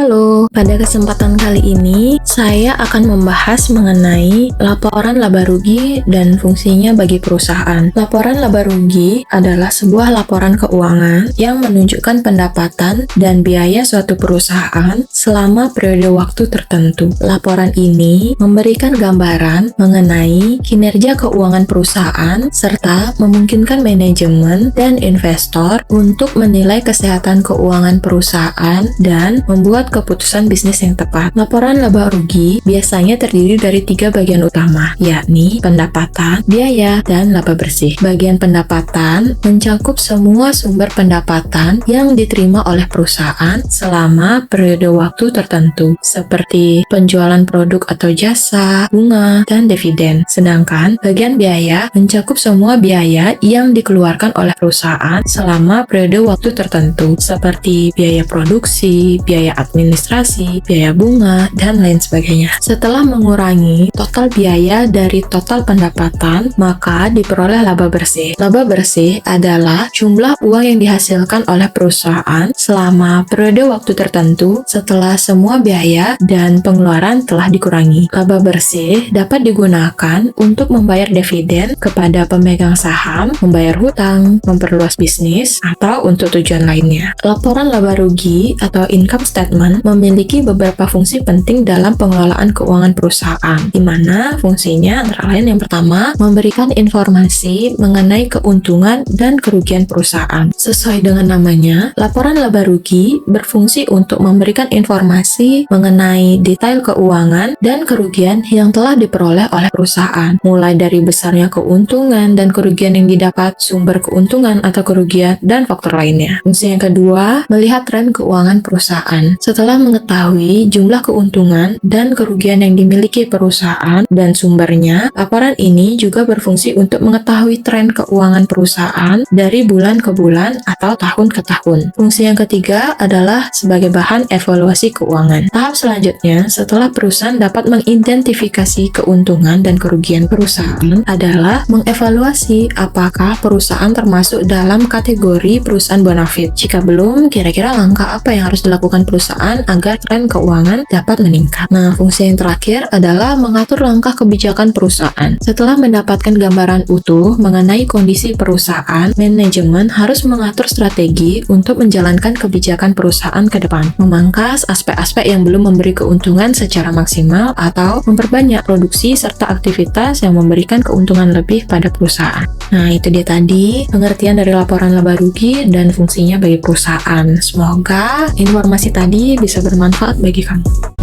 Halo, pada kesempatan kali ini saya akan membahas mengenai laporan laba rugi dan fungsinya bagi perusahaan. Laporan laba rugi adalah sebuah laporan keuangan yang menunjukkan pendapatan dan biaya suatu perusahaan selama periode waktu tertentu. Laporan ini memberikan gambaran mengenai kinerja keuangan perusahaan serta memungkinkan manajemen dan investor untuk menilai kesehatan keuangan perusahaan dan membuat keputusan bisnis yang tepat. Laporan laba rugi biasanya terdiri dari 3 bagian utama, yakni pendapatan, biaya, dan laba bersih. Bagian pendapatan mencakup semua sumber pendapatan yang diterima oleh perusahaan selama periode waktu tertentu, seperti penjualan produk atau jasa, bunga, dan dividen. Sedangkan bagian biaya mencakup semua biaya yang dikeluarkan oleh perusahaan selama periode waktu tertentu, seperti biaya produksi, biaya administrasi, biaya bunga, dan lain sebagainya. Setelah mengurangi total biaya dari total pendapatan, maka diperoleh laba bersih. Laba bersih adalah jumlah uang yang dihasilkan oleh perusahaan selama periode waktu tertentu setelah semua biaya dan pengeluaran telah dikurangi. Laba bersih dapat digunakan untuk membayar dividen kepada pemegang saham, membayar hutang, memperluas bisnis, atau untuk tujuan lainnya. Laporan laba rugi atau income statement memiliki beberapa fungsi penting dalam pengelolaan keuangan perusahaan, di mana fungsinya antara lain yang pertama, memberikan informasi mengenai keuntungan dan kerugian perusahaan. Sesuai dengan namanya, laporan laba rugi berfungsi untuk memberikan informasi mengenai detail keuangan dan kerugian yang telah diperoleh oleh perusahaan, mulai dari besarnya keuntungan dan kerugian yang didapat, sumber keuntungan atau kerugian, dan faktor lainnya. Fungsi yang kedua, melihat tren keuangan perusahaan. Setelah mengetahui jumlah keuntungan dan kerugian yang dimiliki perusahaan dan sumbernya, laporan ini juga berfungsi untuk mengetahui tren keuangan perusahaan dari bulan ke bulan atau tahun ke tahun. Fungsi yang ketiga adalah sebagai bahan evaluasi keuangan. Tahap selanjutnya, setelah perusahaan dapat mengidentifikasi keuntungan dan kerugian perusahaan adalah mengevaluasi apakah perusahaan termasuk dalam kategori perusahaan bonafit. Jika belum, kira-kira langkah apa yang harus dilakukan perusahaan agar tren keuangan dapat meningkat. Nah, fungsi yang terakhir adalah mengatur langkah kebijakan perusahaan. Setelah mendapatkan gambaran utuh mengenai kondisi perusahaan, manajemen harus mengatur strategi untuk menjalankan kebijakan perusahaan ke depan, memangkas aspek-aspek yang belum memberi keuntungan secara maksimal atau memperbanyak produksi serta aktivitas yang memberikan keuntungan lebih pada perusahaan. Nah, itu dia tadi pengertian dari laporan laba rugi dan fungsinya bagi perusahaan. Semoga informasi tadi bisa bermanfaat bagi kamu.